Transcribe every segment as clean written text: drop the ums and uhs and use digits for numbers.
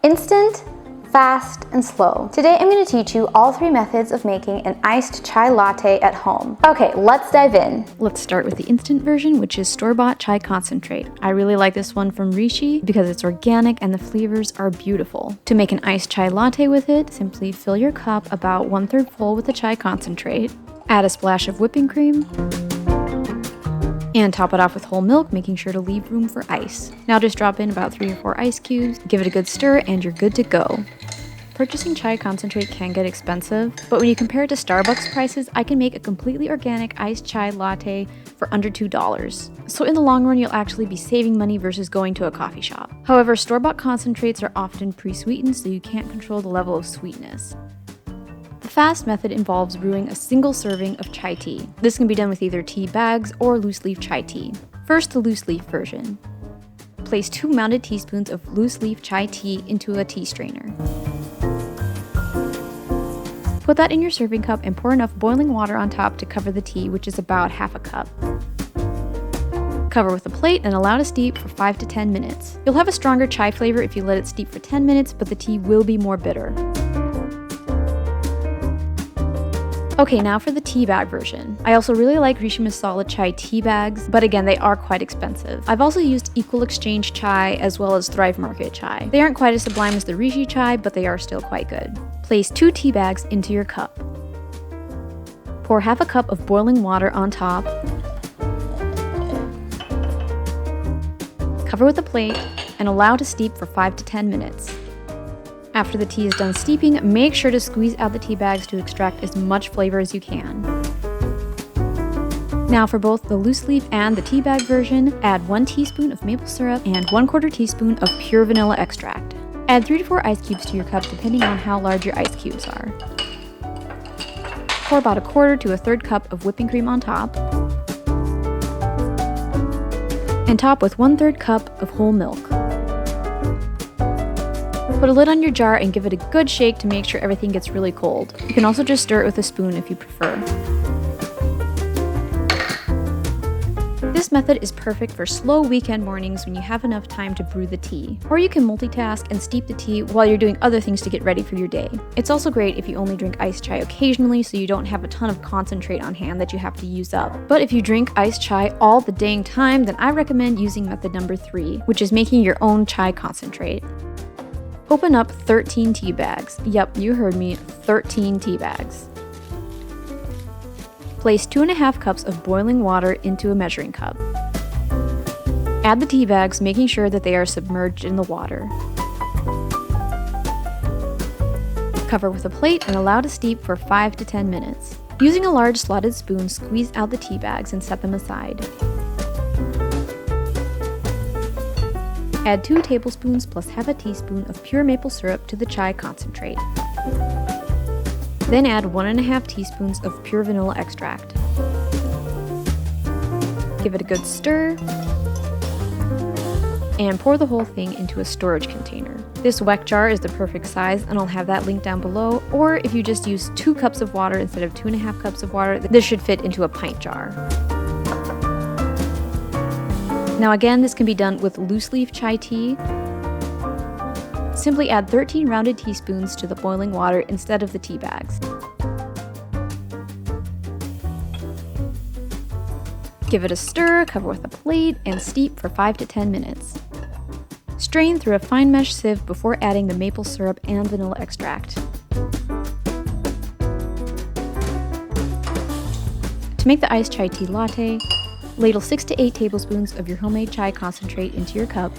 Instant, fast, and slow. Today I'm going to teach you all 3 methods of making an iced chai latte at home. Okay, let's dive in. Let's start with the instant version, which is store-bought chai concentrate. I really like this one from Rishi because it's organic and the flavors are beautiful. To make an iced chai latte with it, simply fill your cup about 1/3 full with the chai concentrate, add a splash of whipping cream, and top it off with whole milk, making sure to leave room for ice. Now just drop in about 3 or 4 ice cubes, give it a good stir, and you're good to go. Purchasing chai concentrate can get expensive, but when you compare it to Starbucks prices, I can make a completely organic iced chai latte for under $2. So in the long run, you'll actually be saving money versus going to a coffee shop. However, store-bought concentrates are often pre-sweetened, so you can't control the level of sweetness. The fast method involves brewing a single serving of chai tea. This can be done with either tea bags or loose leaf chai tea. First, the loose leaf version. Place 2 mounted teaspoons of loose leaf chai tea into a tea strainer. Put that in your serving cup and pour enough boiling water on top to cover the tea, which is about 1/2 cup. Cover with a plate and allow to steep for 5 to 10 minutes. You'll have a stronger chai flavor if you let it steep for 10 minutes, but the tea will be more bitter. Okay, now for the tea bag version. I also really like Rishi Masala chai tea bags, but again, they are quite expensive. I've also used Equal Exchange chai as well as Thrive Market chai. They aren't quite as sublime as the Rishi chai, but they are still quite good. Place 2 tea bags into your cup. Pour 1/2 cup of boiling water on top. Cover with a plate and allow to steep for 5 to 10 minutes. After the tea is done steeping, make sure to squeeze out the tea bags to extract as much flavor as you can. Now for both the loose leaf and the tea bag version, add 1 teaspoon of maple syrup and 1/4 teaspoon of pure vanilla extract. Add 3 to 4 ice cubes to your cup depending on how large your ice cubes are. Pour about 1/4 to 1/3 cup of whipping cream on top. And top with 1/3 cup of whole milk. Put a lid on your jar and give it a good shake to make sure everything gets really cold. You can also just stir it with a spoon if you prefer. This method is perfect for slow weekend mornings when you have enough time to brew the tea. Or you can multitask and steep the tea while you're doing other things to get ready for your day. It's also great if you only drink iced chai occasionally so you don't have a ton of concentrate on hand that you have to use up. But if you drink iced chai all the dang time, then I recommend using method number 3, which is making your own chai concentrate. Open up 13 tea bags. Yep, you heard me, 13 tea bags. Place 2.5 cups of boiling water into a measuring cup. Add the tea bags, making sure that they are submerged in the water. Cover with a plate and allow to steep for 5 to 10 minutes. Using a large slotted spoon, squeeze out the tea bags and set them aside. Add 2 tablespoons plus 1/2 teaspoon of pure maple syrup to the chai concentrate. Then add 1.5 teaspoons of pure vanilla extract. Give it a good stir, and pour the whole thing into a storage container. This weck jar is the perfect size, and I'll have that linked down below, or if you just use 2 cups of water instead of 2.5 cups of water, this should fit into a pint jar. Now again, this can be done with loose leaf chai tea. Simply add 13 rounded teaspoons to the boiling water instead of the tea bags. Give it a stir, cover with a plate, and steep for 5 to 10 minutes. Strain through a fine mesh sieve before adding the maple syrup and vanilla extract. To make the iced chai tea latte, ladle 6 to 8 tablespoons of your homemade chai concentrate into your cup.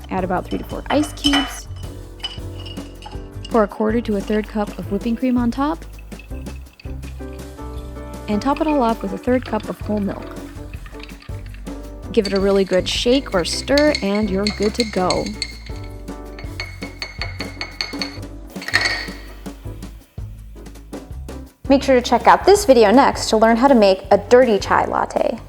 Add about 3 to 4 ice cubes. Pour 1/4 to 1/3 cup of whipping cream on top. And top it all off with 1/3 cup of whole milk. Give it a really good shake or stir and you're good to go. Make sure to check out this video next to learn how to make a dirty chai latte.